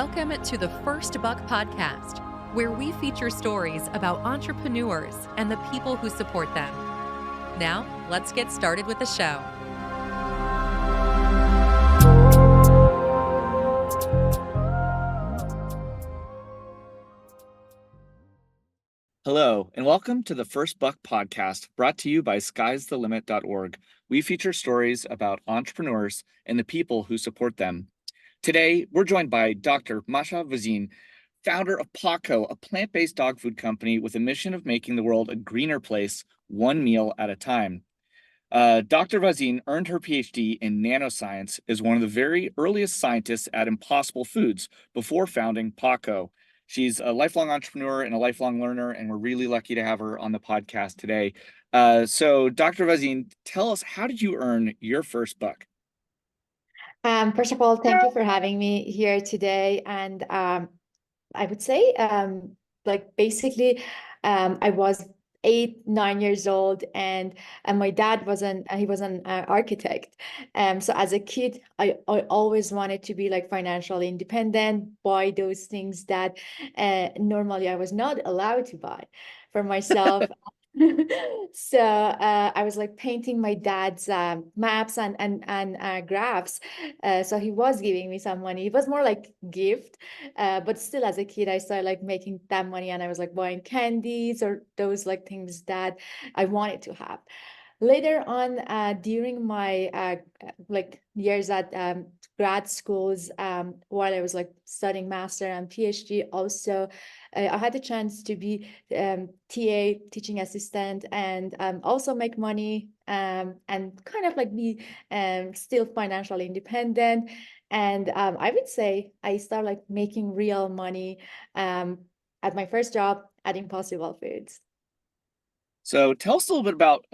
Welcome to the First Buck Podcast, where we feature stories about entrepreneurs and the people who support them. Now, let's get started with the show. Hello, and welcome to the First Buck Podcast, brought to you by sky'sthelimit.org. We feature stories about entrepreneurs and the people who support them. Today, we're joined by Dr. Mahsa Vazin, founder of PawCo, a plant-based dog food company with a mission of making the world a greener place, one meal at a time. Dr. Vazin earned her PhD in nanoscience as one of the very earliest scientists at Impossible Foods before founding PawCo. She's a lifelong entrepreneur and a lifelong learner, and we're really lucky to have her on the podcast today. So, Dr. Vazin, tell us, how did you earn your first buck? First of all, thank you for having me here today. And I would say, basically, I was 8, 9 years old, and my dad was an architect. So as a kid, I always wanted to be like financially independent, buy those things that normally I was not allowed to buy for myself. So I was like painting my dad's maps and graphs. So he was giving me some money. It was more like gift, but still, as a kid, I started like making that money, and I was like buying candies or those like things that I wanted to have. Later on, during my years at grad schools, while I was like studying master and PhD, also I had the chance to be TA, teaching assistant, and also make money and kind of like be still financially independent. And I would say I started like making real money at my first job at Impossible Foods. So tell us a little bit about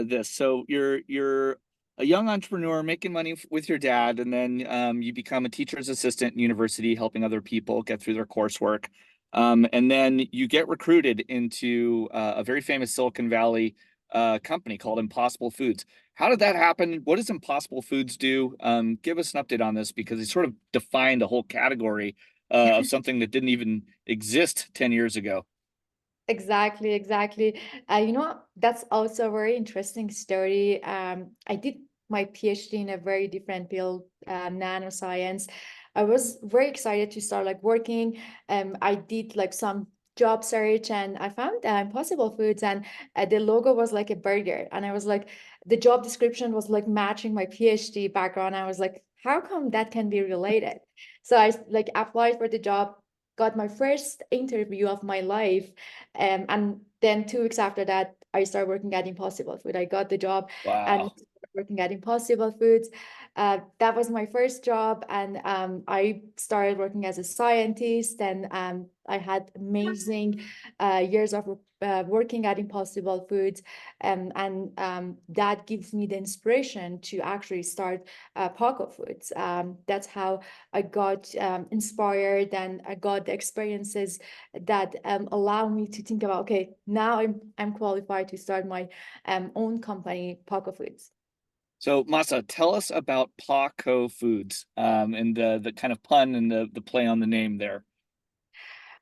this. So you're a young entrepreneur making money with your dad, and then you become a teacher's assistant in university, helping other people get through their coursework. And then you get recruited into a very famous Silicon Valley company called Impossible Foods. How did that happen? What does Impossible Foods do? Give us an update on this, because it sort of defined a whole category of something that didn't even exist 10 years ago. Exactly. That's also a very interesting story. I did my PhD in a very different field, nanoscience. I was very excited to start like working. I did like some job search, and I found Impossible Foods, and the logo was like a burger. And I was like, the job description was like matching my PhD background. I was like, how come that can be related? So I like applied for the job, got my first interview of my life, and then 2 weeks after that, I started working at Impossible Food. I got the job and Wow. working at Impossible Foods. That was my first job, and I started working as a scientist, and I had amazing years of working at Impossible Foods, and that gives me the inspiration to actually start PawCo Foods. That's how I got inspired, and I got the experiences that allow me to think about, okay, now I'm qualified to start my own company, PawCo Foods. So Masa, tell us about PawCo Foods, and the kind of pun and the play on the name there.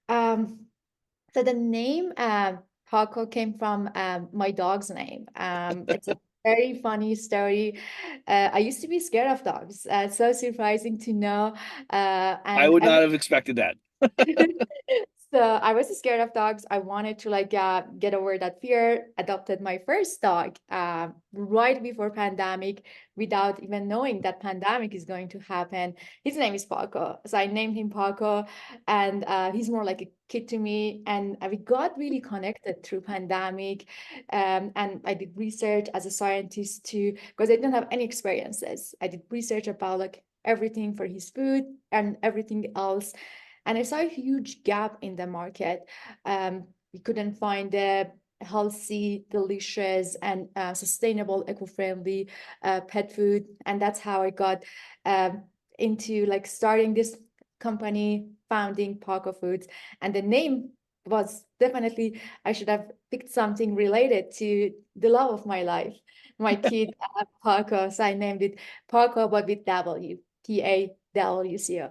So the name PawCo came from my dog's name. It's a very funny story. I used to be scared of dogs. So surprising to know. I would not have expected that. So I was scared of dogs. I wanted to like get over that fear. Adopted my first dog right before pandemic, without even knowing that pandemic is going to happen. His name is PawCo, so I named him PawCo, and he's more like a kid to me. And we got really connected through pandemic, and I did research as a scientist too, because I didn't have any experiences. I did research about like everything for his food and everything else. And I saw a huge gap in the market. We couldn't find a healthy, delicious, and sustainable, eco-friendly pet food. And that's how I got into like starting this company, founding PawCo Foods. And the name was definitely, I should have picked something related to the love of my life, my kid, PawCo. So I named it PawCo, but with W, PAWCO.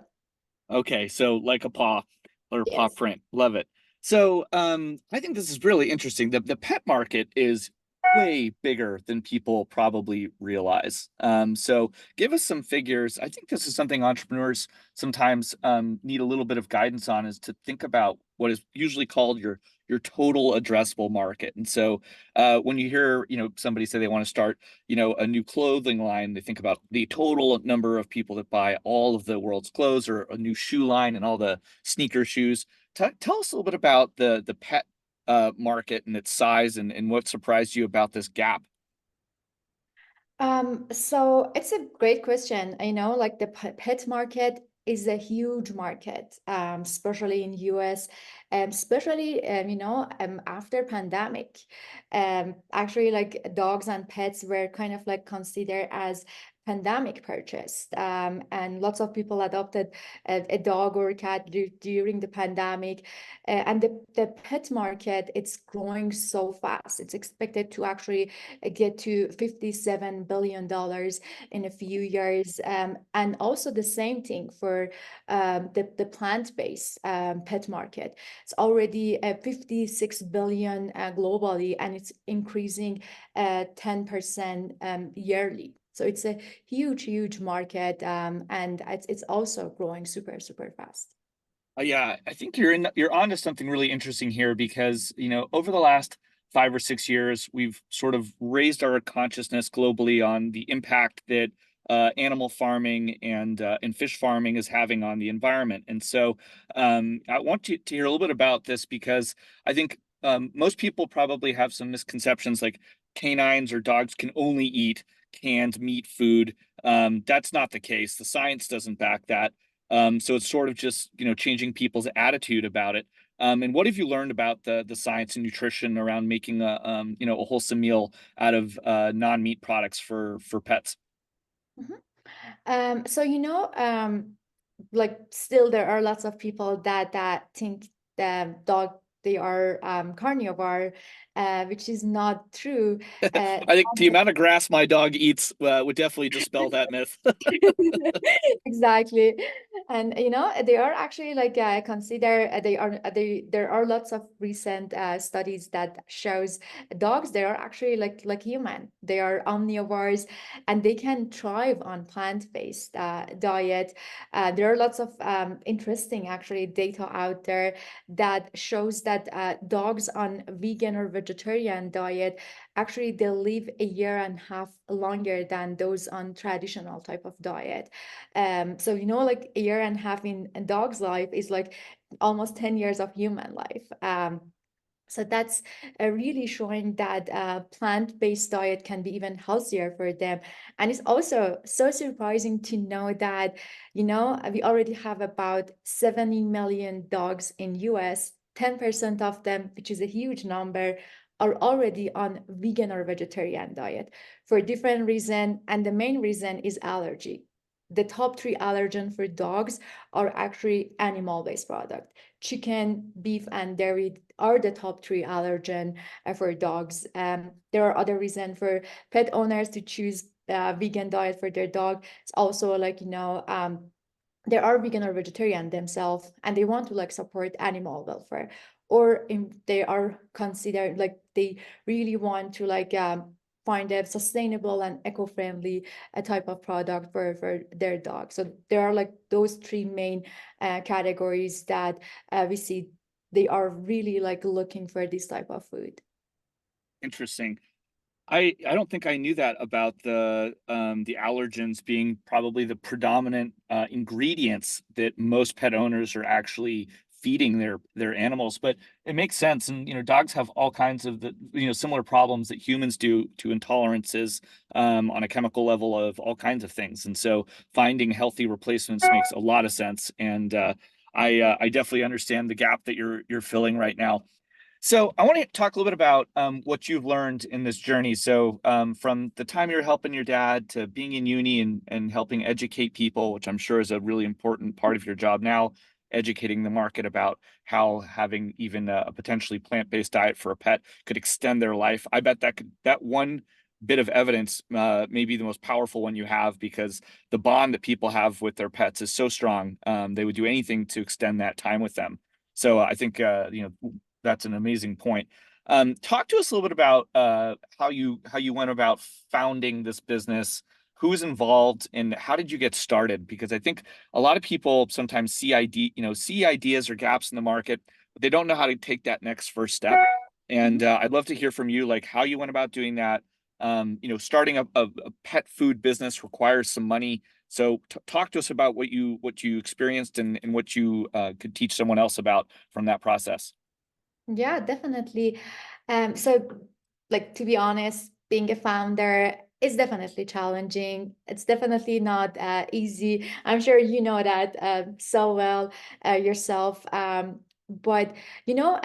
Okay, so like a paw or paw Yes. print. Love it. So I think this is really interesting. The pet market is way bigger than people probably realize. So give us some figures. I think this is something entrepreneurs sometimes need a little bit of guidance on, is to think about what is usually called your total addressable market. And so when you hear, somebody say they want to start, a new clothing line, they think about the total number of people that buy all of the world's clothes, or a new shoe line and all the sneaker shoes. Tell us a little bit about the pet market and its size, and what surprised you about this gap. So it's a great question. I know, like the pet market is a huge market, especially in US, especially after pandemic. Actually, like dogs and pets were kind of like considered as pandemic purchase, and lots of people adopted a dog or a cat during the pandemic. And the pet market, it's growing so fast. It's expected to actually get to $57 billion in a few years. And also the same thing for the plant-based pet market. It's already 56 billion globally, and it's increasing 10% yearly. So it's a huge, huge market, and it's also growing super, super fast. Yeah, I think you're onto something really interesting here, because over the last 5 or 6 years, we've sort of raised our consciousness globally on the impact that animal farming and fish farming is having on the environment. And so I want to hear a little bit about this, because I think most people probably have some misconceptions, like canines or dogs can only eat canned meat food. That's not the case. The science doesn't back that. So it's sort of just, changing people's attitude about it. And what have you learned about the science and nutrition around making a wholesome meal out of non-meat products for pets? Mhm. So like still there are lots of people that think the dog they are carnivore, which is not true. Uh, I think the amount of grass my dog eats would definitely dispel that myth. Exactly. And they are actually like consider there are lots of recent studies that shows dogs they are actually like human. They are omnivores, and they can thrive on plant-based diet. There are lots of interesting actually data out there that shows that dogs on vegan or vegetarian diet actually they'll live a year and a half longer than those on traditional type of diet. So like a year and a half in a dog's life is like almost 10 years of human life. So that's really showing that plant-based diet can be even healthier for them. And it's also so surprising to know that, we already have about 70 million dogs in US. 10% of them, which is a huge number, are already on vegan or vegetarian diet for different reason. And the main reason is allergy. The top three allergen for dogs are actually animal-based product. Chicken, beef, and dairy are the top three allergen for dogs. There are other reasons for pet owners to choose vegan diet for their dog. It's also like, they are vegan or vegetarian themselves, and they want to like support animal welfare, or they are considered like they really want to like find a sustainable and eco-friendly type of product for their dog. So there are like those three main categories that we see they are really like looking for this type of food. Interesting. I don't think I knew that about the allergens being probably the predominant ingredients that most pet owners are actually feeding their animals. But it makes sense, and dogs have all kinds of the similar problems that humans do to intolerances on a chemical level of all kinds of things. And so finding healthy replacements makes a lot of sense. And I definitely understand the gap that you're filling right now. So I want to talk a little bit about what you've learned in this journey. So from the time you're helping your dad to being in uni and helping educate people, which I'm sure is a really important part of your job now, educating the market about how having even a potentially plant-based diet for a pet could extend their life. I bet that one bit of evidence, maybe the most powerful one you have, because the bond that people have with their pets is so strong. They would do anything to extend that time with them. So I think that's an amazing point. Talk to us a little bit about how you went about founding this business. Who's involved and how did you get started? Because I think a lot of people sometimes see ideas or gaps in the market, but they don't know how to take that next first step. And I'd love to hear from you, like how you went about doing that. Starting a pet food business requires some money. So talk to us about what you experienced and what you could teach someone else about from that process. Yeah, definitely. So, like, to be honest, being a founder is definitely challenging. It's definitely not easy. I'm sure you know that so well yourself. But you know,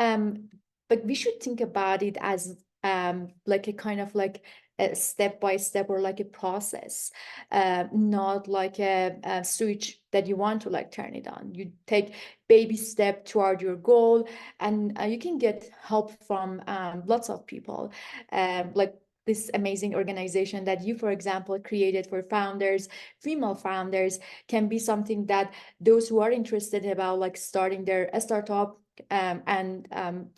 but we should think about it as like a kind of like a step by step, or like a process, not like a switch that you want to like turn it on. You take baby step toward your goal, and you can get help from lots of people, like this amazing organization that you, for example, created for founders, female founders, can be something that those who are interested about like starting their a startup and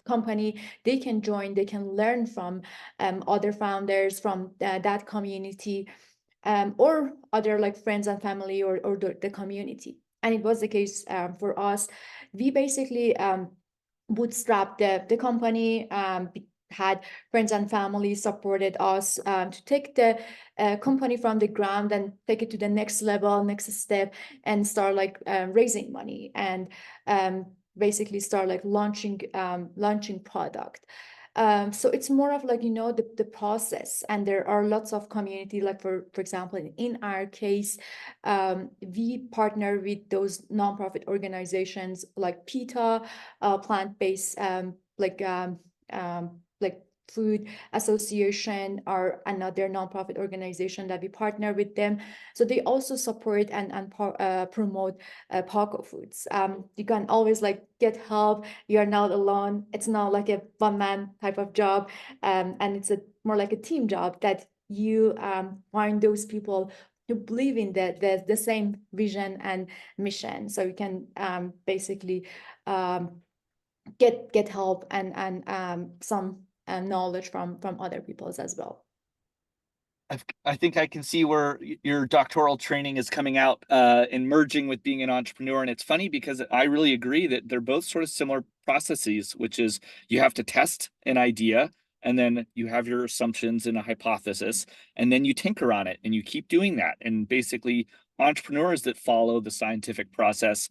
company, they can join, they can learn from other founders from that community, or other like friends and family, or the community. And it was the case for us. We basically bootstrapped the company, had friends and family supported us to take the company from the ground and take it to the next level, next step, and start like raising money, and basically start like launching product. So it's more of like, the process, and there are lots of community, like for example, in our case, we partner with those nonprofit organizations like PETA, plant-based like food association, or another nonprofit organization that we partner with them. So they also support and promote PawCo foods. You can always like get help. You're not alone. It's not like a one-man type of job, and it's a more like a team job, that you find those people who believe in the same vision and mission. So you can basically get help and some knowledge from other peoples as well. I think I can see where your doctoral training is coming out and merging with being an entrepreneur. And it's funny because I really agree that they're both sort of similar processes, which is you have to test an idea, and then you have your assumptions and a hypothesis, and then you tinker on it and you keep doing that. And basically, entrepreneurs that follow the scientific process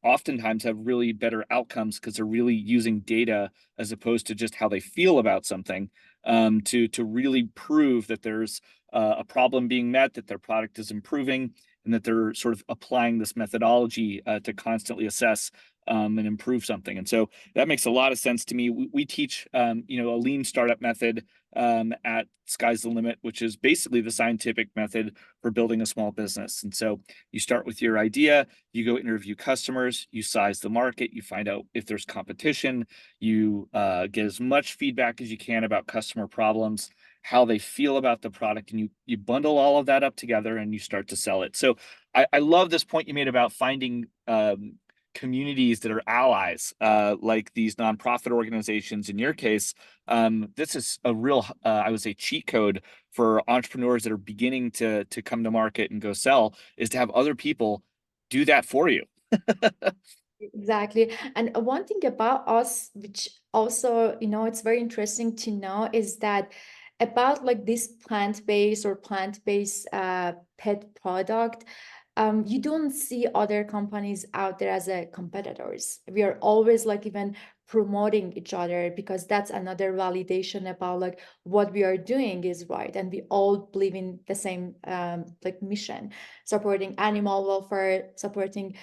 oftentimes have really better outcomes because they're really using data as opposed to just how they feel about something, to really prove that there's a problem being met, that their product is improving, and that they're sort of applying this methodology to constantly assess and improve something. And so that makes a lot of sense to me. We teach, a lean startup method at Sky's the Limit, which is basically the scientific method for building a small business. And so you start with your idea, you go interview customers, you size the market, you find out if there's competition, you get as much feedback as you can about customer problems, how they feel about the product, and you bundle all of that up together and you start to sell it. So I love this point you made about finding communities that are allies, like these nonprofit organizations. In your case, this is a real, I would say, cheat code for entrepreneurs that are beginning to come to market and go sell, is to have other people do that for you. Exactly. And one thing about us, which also, it's very interesting to know, is that about like this plant-based pet product, you don't see other companies out there as a competitors. We are always like even promoting each other, because that's another validation about like what we are doing is right, and we all believe in the same like mission, supporting animal welfare, supporting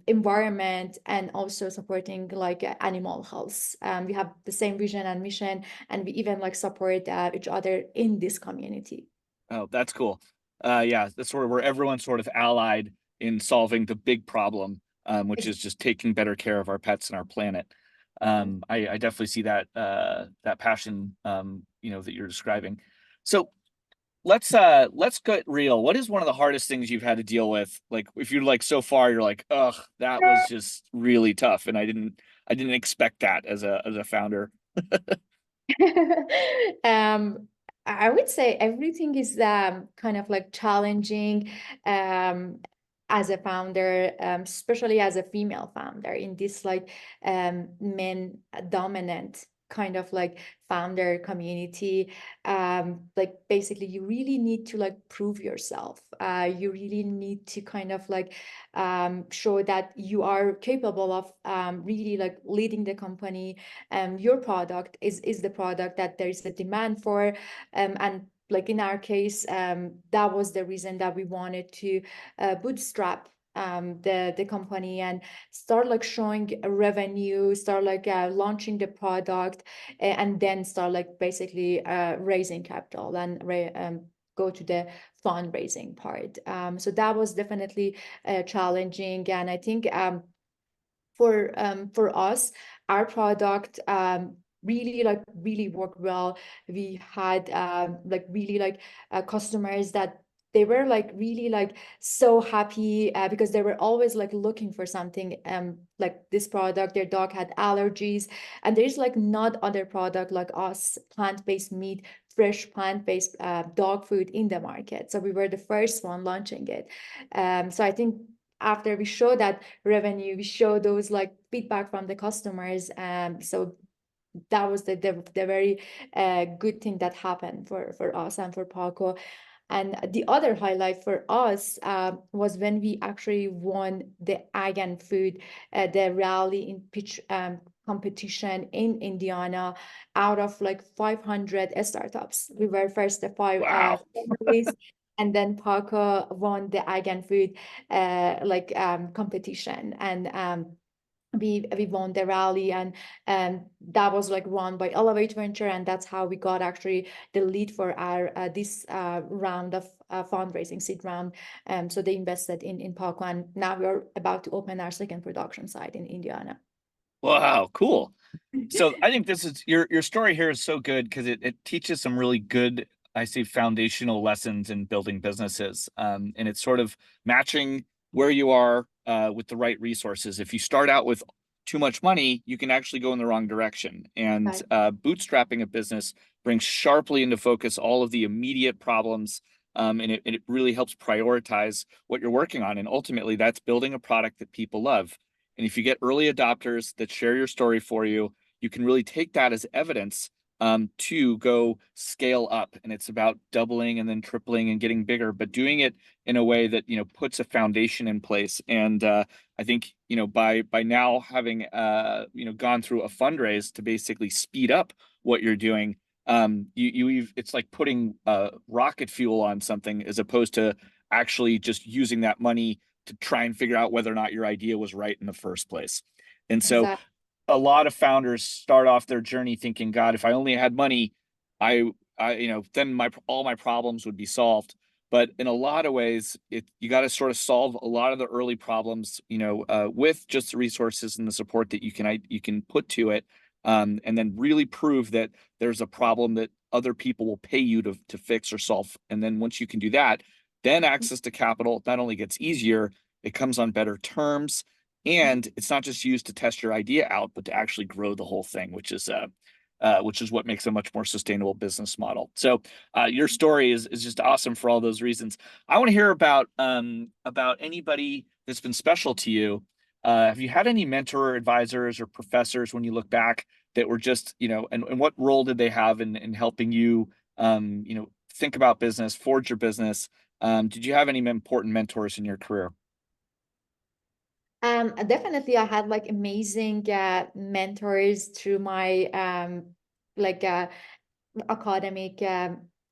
environment, and also supporting like animal health. We have the same vision and mission, and we even like support each other in this community. Oh, that's cool. Yeah, that's sort of where everyone's sort of allied in solving the big problem, which is just taking better care of our pets and our planet. I definitely see that that passion, that you're describing. So let's get real. What is one of the hardest things you've had to deal with? Like if you're like so far, you're like, ugh, that was just really tough, and I didn't expect that as a founder. Um, I would say everything is kind of like challenging um, as a founder, especially as a female founder in this like men dominant kind of like founder community. Like basically you really need to like prove yourself. You really need to kind of like show that you are capable of really like leading the company. Your product is the product that there is a demand for, and like in our case, that was the reason that we wanted to bootstrap the company and start like showing a revenue, start like launching the product, and then start like basically raising capital and go to the fundraising part. So that was definitely challenging, and I think for us, our product really worked well. We had like really like customers that they were like really like so happy because they were always like looking for something like this product. Their dog had allergies, and there's like not other product like us, plant-based meat, fresh plant-based dog food in the market. So we were the first one launching it. So I think after we show that revenue, we show those like feedback from the customers. So that was the very good thing that happened for us and for PawCo. And the other highlight for us was when we actually won the Ag and Food, the rally in pitch competition in Indiana out of like 500 startups. We were first the five Wow. finalists, and then PawCo won the Ag and Food competition. And we won the rally, and that was like run by Elevate Venture, and that's how we got actually the lead for our this round of fundraising seed round. So they invested in PawCo, and now we're about to open our second production site in Indiana. Wow, cool. So I think this is your story here is so good because it teaches some really good, I see, foundational lessons in building businesses. And it's sort of matching where you are with the right resources. If you start out with too much money, you can actually go in the wrong direction. And Right. bootstrapping a business brings sharply into focus all of the immediate problems. And it really helps prioritize what you're working on. And ultimately, that's building a product that people love. And if you get early adopters that share your story for you, you can really take that as evidence to go scale up. And it's about doubling and then tripling and getting bigger, but doing it in a way that puts a foundation in place. And I think by now having gone through a fundraise to basically speed up what you're doing, it's like putting rocket fuel on something as opposed to actually just using that money to try and figure out whether or not your idea was right in the first place. And so Exactly. a lot of founders start off their journey thinking, God, if I only had money, then all my problems would be solved. But in a lot of ways, you got to sort of solve a lot of the early problems, with just the resources and the support that you can put to it, and then really prove that there's a problem that other people will pay you to fix or solve. And then once you can do that, then access to capital not only gets easier, it comes on better terms, and it's not just used to test your idea out, but to actually grow the whole thing, which is what makes a much more sustainable business model. So your story is just awesome for all those reasons. I want to hear about anybody that's been special to you. Have you had any mentor or advisors or professors when you look back that were just, and what role did they have in helping you, think about business, forge your business? Did you have any important mentors in your career? Definitely, I had like amazing mentors through my like academic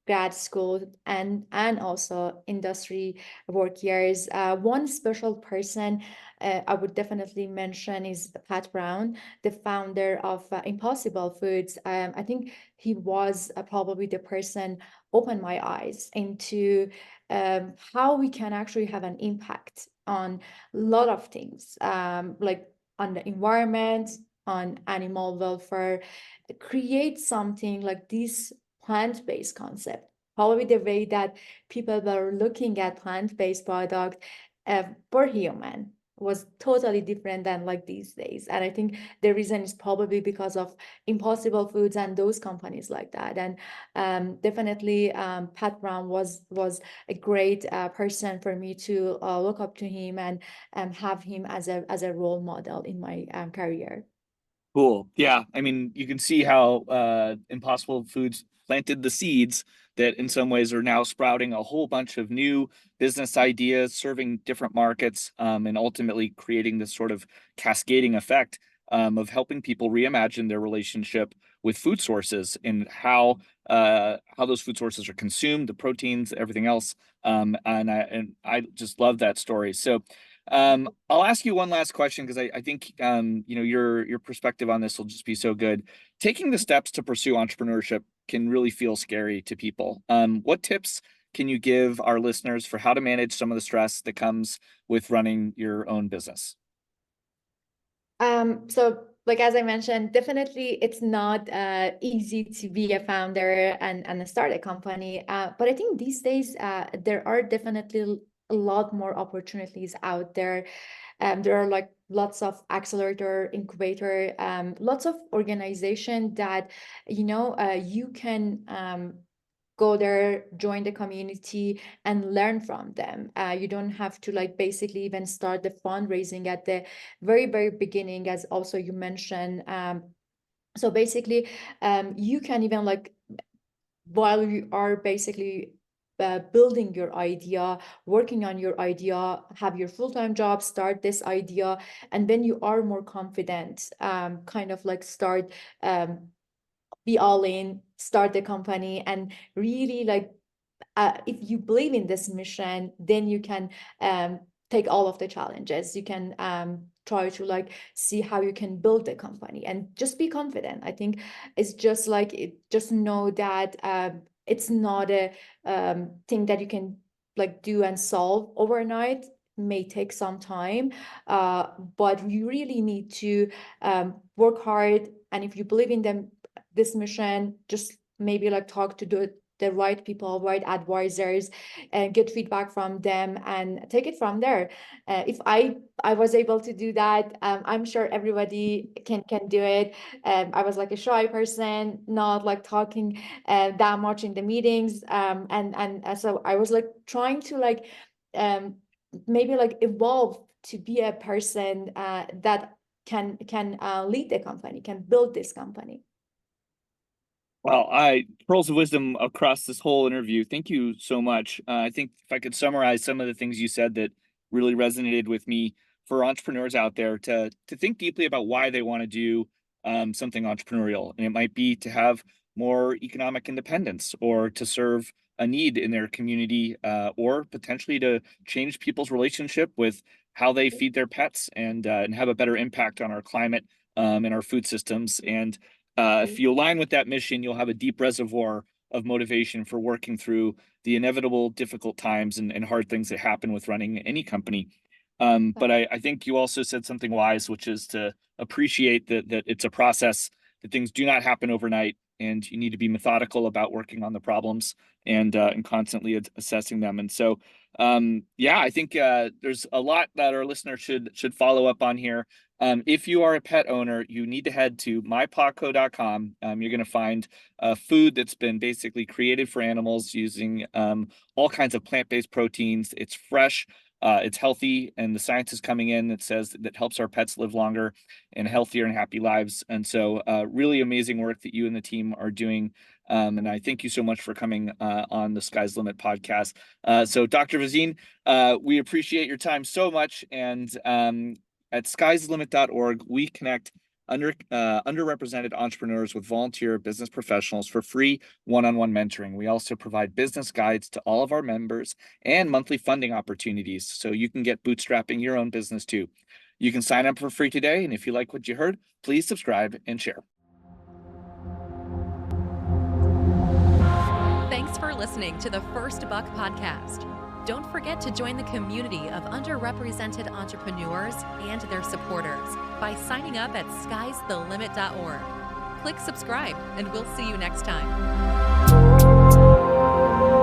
grad school and also industry work years. One special person I would definitely mention is Pat Brown, the founder of Impossible Foods. I think he was probably the person opened my eyes into how we can actually have an impact on a lot of things, like on the environment, on animal welfare, create something like this plant-based concept probably the way that people were looking at plant-based product for human was totally different than like these days. And I think the reason is probably because of Impossible Foods and those companies like that. And definitely Pat Brown was a great person for me to look up to him and have him as a role model in my career. Cool. Yeah. I mean, you can see how Impossible Foods planted the seeds that in some ways are now sprouting a whole bunch of new business ideas, serving different markets, and ultimately creating this sort of cascading effect of helping people reimagine their relationship with food sources and how those food sources are consumed, the proteins, everything else. And I just love that story. So I'll ask you one last question because I think your perspective on this will just be so good. Taking the steps to pursue entrepreneurship can really feel scary to people. What tips can you give our listeners for how to manage some of the stress that comes with running your own business? So like as I mentioned, definitely it's not easy to be a founder and start a company. But I think these days there are definitely a lot more opportunities out there. There are like lots of accelerator, incubator, lots of organization that, you can go there, join the community and learn from them. You don't have to like basically even start the fundraising at the very, very beginning, as also you mentioned. So basically, you can even like, while you are basically building your idea, working on your idea, have your full-time job, start this idea, and when you are more confident, kind of like start be all in, start the company, and really like if you believe in this mission, then you can take all of the challenges. You can try to like see how you can build the company and just be confident. I think it's just like just know that it's not a thing that you can like do and solve overnight. May take some time, but you really need to work hard. And if you believe in this mission, just maybe like talk to the right people, right advisors, and get feedback from them and take it from there. If I was able to do that, I'm sure everybody can do it. I was like a shy person, not like talking that much in the meetings, and so I was like trying to like maybe like evolve to be a person that can lead the company, can build this company. Well, pearls of wisdom across this whole interview. Thank you so much. I think if I could summarize some of the things you said that really resonated with me for entrepreneurs out there to think deeply about why they want to do something entrepreneurial. And it might be to have more economic independence or to serve a need in their community or potentially to change people's relationship with how they feed their pets and have a better impact on our climate and our food systems. And if you align with that mission, you'll have a deep reservoir of motivation for working through the inevitable difficult times and hard things that happen with running any company. But I think you also said something wise, which is to appreciate that it's a process, that things do not happen overnight, and you need to be methodical about working on the problems and constantly assessing them. And so, I think there's a lot that our listeners should follow up on here. If you are a pet owner, you need to head to mypawco.com. You're going to find food that's been basically created for animals using all kinds of plant-based proteins. It's fresh, it's healthy, and the science is coming in that says that helps our pets live longer and healthier and happy lives. And so really amazing work that you and the team are doing. And I thank you so much for coming on the Sky's the Limit podcast. So Dr. Vazin, we appreciate your time so much. And at skysthelimit.org, we connect underrepresented entrepreneurs with volunteer business professionals for free one-on-one mentoring. We also provide business guides to all of our members and monthly funding opportunities so you can get bootstrapping your own business too. You can sign up for free today, and if you like what you heard, please subscribe and share. Thanks for listening to the First Buck podcast. Don't forget to join the community of underrepresented entrepreneurs and their supporters by signing up at skysthelimit.org. Click subscribe, and we'll see you next time.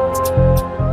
you.